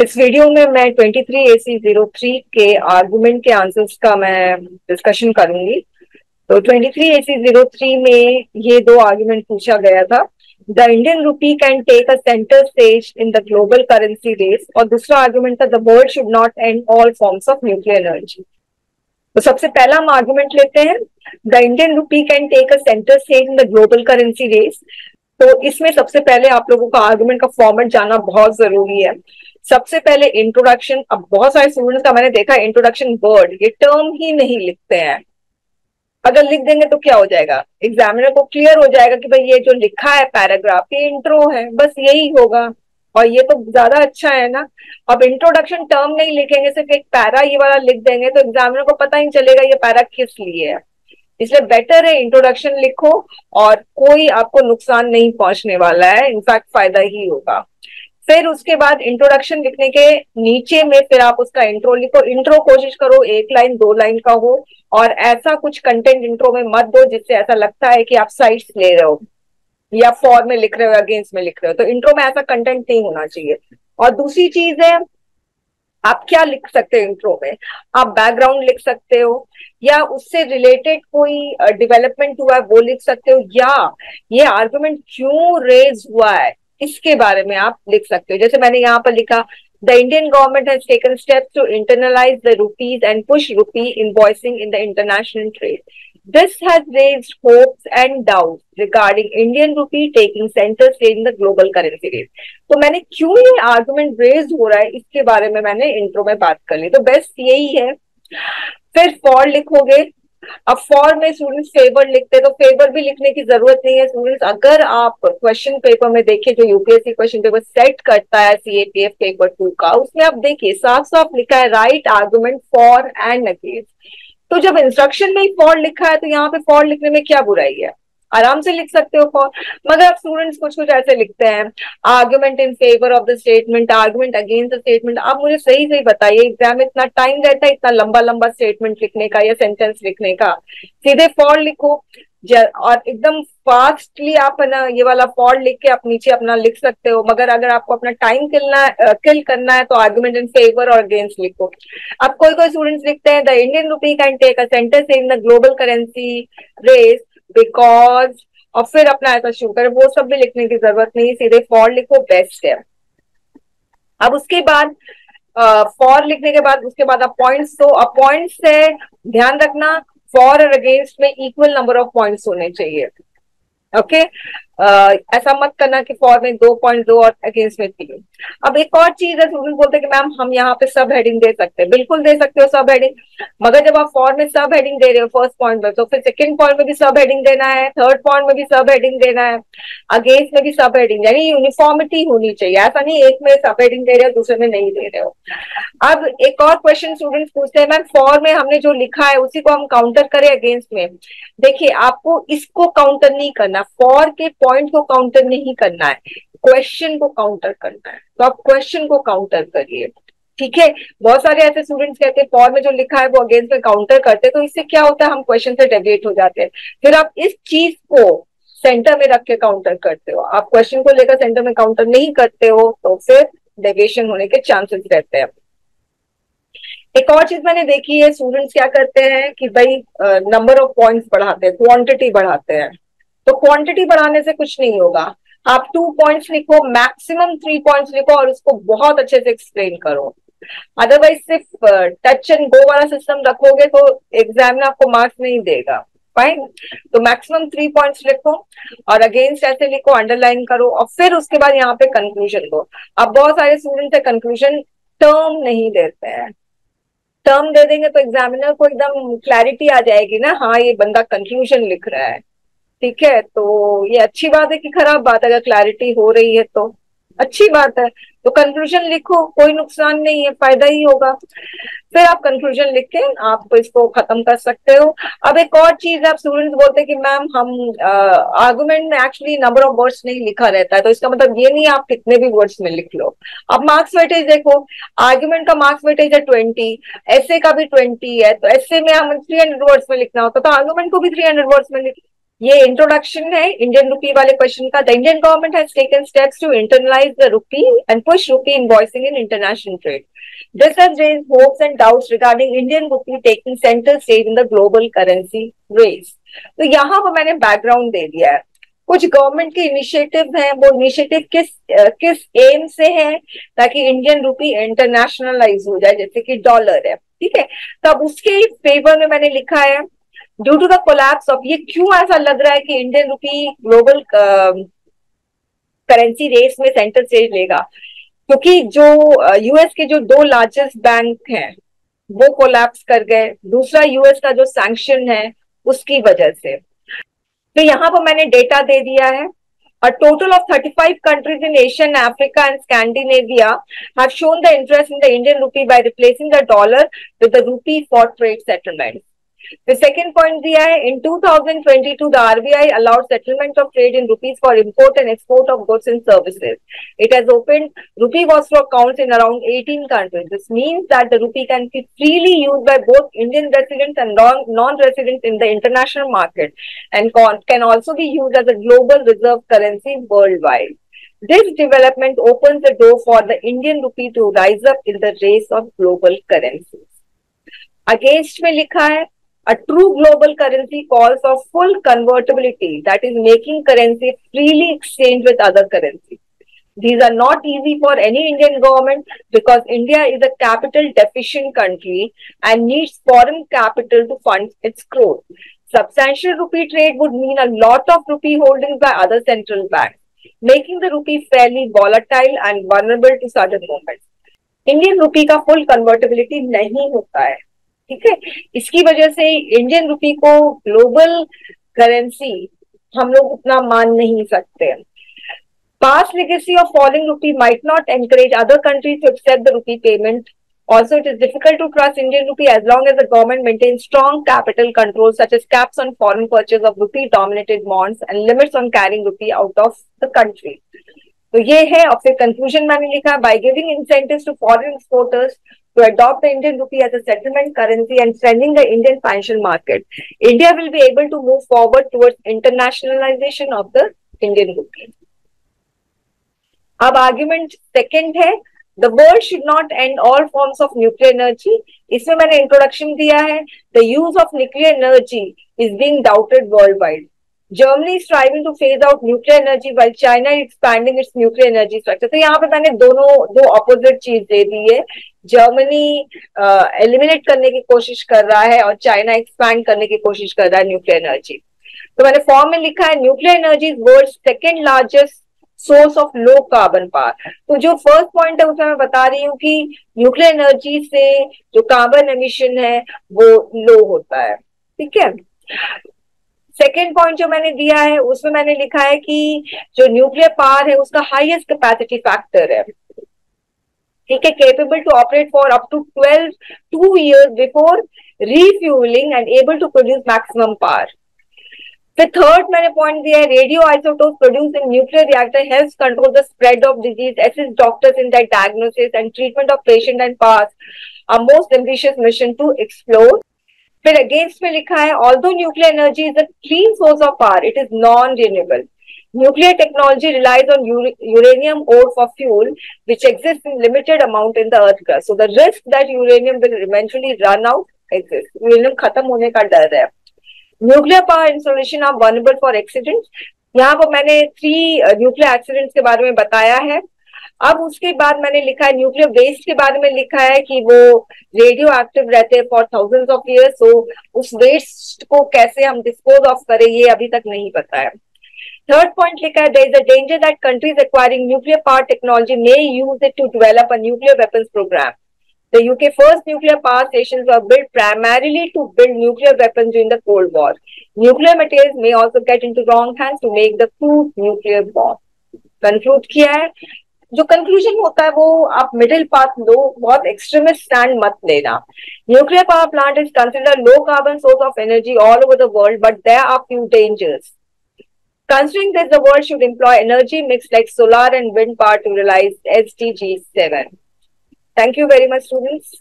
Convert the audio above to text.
इस वीडियो में मैं 23AC03 के आर्गुमेंट के आंसर्स का मैं डिस्कशन करूंगी। तो 23AC03 में ये दो आर्गुमेंट पूछा गया था। The Indian rupee can take a centre stage in the global currency race, और दूसरा आर्गुमेंट था the world should not end all forms of nuclear energy. तो सबसे पहला हम आर्गुमेंट लेते हैं, the Indian rupee can take a centre stage in the global currency race. तो इसमें सबसे पहले आप लोगों का आर्गुमेंट का फॉर्मेट जानना बहुत जरूरी है। सबसे पहले इंट्रोडक्शन। अब बहुत सारे स्टूडेंट्स का मैंने देखा इंट्रोडक्शन वर्ड, ये टर्म ही नहीं लिखते हैं। अगर लिख देंगे तो क्या हो जाएगा, एग्जामिनर को क्लियर हो जाएगा कि भाई ये जो लिखा है पैराग्राफ ये इंट्रो है, बस यही होगा। और ये तो ज्यादा अच्छा है ना। अब इंट्रोडक्शन टर्म नहीं लिखेंगे, सिर्फ एक पैरा ये वाला लिख देंगे तो एग्जामिनर को पता ही चलेगा ये पैरा किस लिए है। इसलिए बेटर है इंट्रोडक्शन लिखो, और कोई आपको नुकसान नहीं पहुंचने वाला है, इनफैक्ट फायदा ही होगा। फिर उसके बाद इंट्रोडक्शन लिखने के नीचे में फिर आप उसका इंट्रो लिखो। इंट्रो कोशिश करो एक लाइन दो लाइन का हो, और ऐसा कुछ कंटेंट इंट्रो में मत दो जिससे ऐसा लगता है कि आप साइड्स ले रहे हो या फॉर में लिख रहे हो, अगेंस्ट में लिख रहे हो। तो इंट्रो में ऐसा कंटेंट नहीं होना चाहिए। और दूसरी चीज है, आप क्या लिख सकते हो इंट्रो में, आप बैकग्राउंड लिख सकते हो, या उससे रिलेटेड कोई डेवलपमेंट हुआ है वो लिख सकते हो, या ये आर्गुमेंट क्यों रेज हुआ है इसके बारे में आप लिख सकते हो। जैसे मैंने यहाँ पर लिखा, the Indian government has taken steps to internalise the rupees and push rupee invoicing in the international trade. This has raised hopes and doubts regarding Indian rupee taking center stage in the global currency rate. तो मैंने क्यों ये argument raise हो रहा है इसके बारे में मैंने इंट्रो में बात कर ली। तो बेस्ट यही है। फिर फॉर लिखोगे। अब फॉर में स्टूडेंट्स फेवर लिखते हैं, तो फेवर भी लिखने की जरूरत नहीं है स्टूडेंट्स। अगर आप क्वेश्चन पेपर में देखिए जो यूपीएससी क्वेश्चन पेपर सेट करता है सीएपीएफ पेपर 2 का, उसमें आप देखिए साफ साफ लिखा है right argument for and against. तो जब इंस्ट्रक्शन में ही फॉर लिखा है तो यहाँ पे फॉर लिखने में क्या बुराई है, आराम से लिख सकते हो फॉर। मगर आप स्टूडेंट्स कुछ कुछ ऐसे लिखते हैं, argument in favour of the statement, argument against the statement. आप मुझे सही सही बताइए, एग्जाम में इतना टाइम रहता है इतना लंबा लंबा स्टेटमेंट लिखने का या सेंटेंस लिखने का? सीधे फॉर लिखो, और एकदम फास्टली आप ना ये वाला फॉर लिख के आप नीचे अपना लिख सकते हो। मगर अगर आपको अपना टाइम किल करना है तो आर्गुमेंट इन फेवर और अगेंस्ट लिखो। अब कोई कोई स्टूडेंट्स लिखते हैं the Indian rupee can take a centre in the global currency race because, और फिर अपना ऐसा शुरू करें। वो सब भी लिखने की जरूरत नहीं, सीधे फॉर लिखो, बेस्ट है। अब उसके बाद फॉर लिखने के बाद उसके बाद आप पॉइंट्स दो। अब पॉइंट्स से ध्यान रखना फॉर और अगेंस्ट में इक्वल नंबर ऑफ पॉइंट्स होने चाहिए। ओके ऐसा मत करना कि फॉर में 2.2 और अगेंस्ट में 3। अब एक और चीज है, स्टूडेंट बोलते हैं कि मैम हम यहाँ पे सब हेडिंग दे सकते हैं। बिल्कुल दे सकते हो सब हेडिंग, मगर जब आप फॉर में सब हेडिंग दे रहे हो फर्स्ट पॉइंट में, तो फिर सेकंड पॉइंट में भी सब हेडिंग देना है, थर्ड पॉइंट में भी सब हेडिंग देना है, अगेंस्ट में भी सब हेडिंग, यानी यूनिफॉर्मिटी होनी चाहिए। ऐसा नहीं एक में सब हेडिंग दे रहे हो दूसरे में नहीं दे रहे हो। अब एक और क्वेश्चन स्टूडेंट्स पूछते हैं, मैम फॉर में हमने जो लिखा है उसी को हम काउंटर करें अगेंस्ट में? देखिए आपको इसको काउंटर नहीं करना, फॉर के पॉइंट को काउंटर नहीं करना है, क्वेश्चन को काउंटर करना है। तो आप क्वेश्चन को काउंटर करिए, ठीक है। बहुत सारे ऐसे स्टूडेंट्स कहते हैं फॉर में जो लिखा है वो अगेंस्ट में काउंटर करते हैं, तो इससे क्या होता है हम क्वेश्चन से डेविएट हो जाते हैं। फिर आप इस चीज को सेंटर में रख के काउंटर करते हो, आप क्वेश्चन को लेकर सेंटर में काउंटर नहीं करते हो तो फिर डेविएशन होने के चांसेस रहते हैं। एक और चीज मैंने देखी है, स्टूडेंट्स क्या करते हैं कि भाई नंबर ऑफ पॉइंट्स बढ़ाते हैं, क्वांटिटी बढ़ाते हैं। तो क्वांटिटी बढ़ाने से कुछ नहीं होगा। आप 2 पॉइंट्स लिखो, मैक्सिमम 3 पॉइंट्स लिखो, और उसको बहुत अच्छे से एक्सप्लेन करो। अदरवाइज सिर्फ टच एंड गो वाला सिस्टम रखोगे तो एग्जाम में आपको मार्क्स नहीं देगा। फाइन, तो मैक्सिमम 3 पॉइंट्स लिखो, और अगेंस्ट ऐसे लिखो, अंडरलाइन करो, और फिर उसके बाद यहाँ पे कंक्लूजन दो। अब बहुत सारे स्टूडेंट्स है कंक्लूजन टर्म नहीं देते हैं। टर्म दे देंगे तो एग्जामिनर को एकदम क्लैरिटी आ जाएगी ना, हाँ ये बंदा कंक्लूजन लिख रहा है, ठीक है। तो ये अच्छी बात है कि खराब बात है? अगर क्लैरिटी हो रही है तो अच्छी बात है। तो कंक्लूजन लिखो, कोई नुकसान नहीं है, फायदा ही होगा। फिर आप कंक्लूजन लिख के आप इसको खत्म कर सकते हो। अब एक और चीज, आप स्टूडेंट्स बोलते हैं कि मैम हम आर्गुमेंट में एक्चुअली नंबर ऑफ वर्ड्स नहीं लिखा रहता है, तो इसका मतलब ये नहीं आप कितने भी वर्ड्स में लिख लो। अब मार्क्स वेटेज देखो, आर्गुमेंट का मार्क्स वेटेज है 20, ऐसे का भी 20 है, तो ऐसे में हम 300 वर्ड्स में लिखना होता तो आर्गुमेंट को भी 300 वर्ड्स में लिख। ये इंट्रोडक्शन है इंडियन रुपी वाले क्वेश्चन का. The Indian government has taken steps to internalise the rupee and push rupee invoicing in international trade. This has raised hopes and doubts regarding Indian rupee taking center stage in the global currency race. तो यहाँ पर मैंने background दे दिया है. कुछ government के initiative हैं, वो इनिशिएटिव किस एम से है, ताकि इंडियन रुपी इंटरनेशनलाइज हो जाए, जैसे कि डॉलर है. ठीक है, तब उसके फेवर में मैंने लिखा है due to the collapse of. ये क्यों ऐसा लग रहा है कि Indian rupee global currency race में सेंटर स्टेज लेगा? क्योंकि जो यूएस के जो दो लार्जेस्ट बैंक हैं वो कोलैप्स कर गए. दूसरा यूएस का जो सैंक्शन है उसकी वजह से. तो यहाँ पर मैंने डेटा दे दिया है. A total of 35 countries in Asia and Africa and Scandinavia have shown the interest in the Indian rupee by replacing the dollar with the rupee for trade settlements. The second point दिया है, in 2022 the RBI allowed settlement of trade in rupees for import and export of goods and services. It has opened rupee Vostro accounts in around 18 countries. This means that the rupee can be freely used by both Indian residents and non-residents in the international market, and can also be used as a global reserve currency worldwide. This development opens the door for the Indian rupee to rise up in the race of global currencies. Against में लिखा है, a true global currency calls for full convertibility, that is making currency freely exchanged with other currencies. These are not easy for any Indian government because India is a capital deficient country and needs foreign capital to fund its growth. Substantial rupee trade would mean a lot of rupee holdings by other central banks, making the rupee fairly volatile and vulnerable to sudden movements. Indian rupee का full convertibility नहीं होता है. ठीक है, इसकी वजह से Indian rupee को ग्लोबल करेंसी हम लोग उतना मान नहीं सकते. Past legacy of falling rupee might not encourage other countries to accept the rupee payment. Also, it is difficult to trust Indian rupee as long as the government maintains strong capital controls such as caps on foreign purchase of rupee-dominated bonds and limits on carrying rupee out of the country. तो ये है. और फिर conclusion मैंने लिखा, by giving incentives to foreign exporters to adopt the Indian rupee as a settlement currency and strengthening the Indian financial market, India will be able to move forward towards internationalization of the Indian rupee. अब argument second है, the world should not end all forms of nuclear energy. इसमें मैंने introduction दिया है, the use of nuclear energy is being doubted worldwide. Germany is striving to phase out nuclear energy while China is expanding its nuclear energy structure. तो यहाँ पे मैंने दो opposite चीज दे दी है. जर्मनी एलिमिनेट करने की कोशिश कर रहा है और चाइना एक्सपैंड करने की कोशिश कर रहा है न्यूक्लियर एनर्जी. तो मैंने फॉर्म में लिखा है, nuclear energy is world second largest source of low carbon power. तो जो फर्स्ट पॉइंट है उसमें मैं बता रही हूँ कि न्यूक्लियर एनर्जी से जो कार्बन एमिशन है वो लो होता है. ठीक है, सेकेंड पॉइंट जो मैंने दिया है उसमें मैंने लिखा है कि जो न्यूक्लियर पावर है उसका हाईएस्ट कैपेसिटी फैक्टर है. ठीक है, capable to operate for up to 2 years before refuelling and able to produce maximum power. फिर थर्ड मैंने पॉइंट दिया है, radio isotope produce in nuclear reactor helps control the spread of disease, assist doctors in that diagnosis and treatment of patient and pass a most ambitious mission to explore. फिर against में लिखा है, although nuclear energy is a clean source of power, it is non renewable. Nuclear technology relies on uranium ore for fuel, which exists in limited amount in the earth crust. So the risk that uranium will eventually run out exists. Uranium खत्म होने का डर है. Nuclear power installation are vulnerable for accidents. यहाँ पर मैंने 3 nuclear accidents के बारे में बताया है. अब उसके बाद मैंने लिखा है न्यूक्लियर वेस्ट के बारे में लिखा है कि वो रेडियो एक्टिव रहते हैं फॉर थाउजेंड्स ऑफ ईयर्स. सो उस वेस्ट को कैसे हम डिस्पोज ऑफ करें ये अभी तक नहीं पता है. Third point लिखा है, there is a danger that countries acquiring nuclear power technology may use it to develop a nuclear weapons program. The UK first nuclear power stations were built primarily to build nuclear weapons during the Cold War. Nuclear materials may also get into wrong hands to make the crude nuclear bomb. Conclude किया है. जो conclusion होता है वो आप middle path लो, बहुत extremist stand मत लेना. Nuclear power plant is considered low carbon source of energy all over the world, but there are few dangers. Considering that the world should employ energy mix like solar and wind power to realize SDG 7. Thank you very much, students.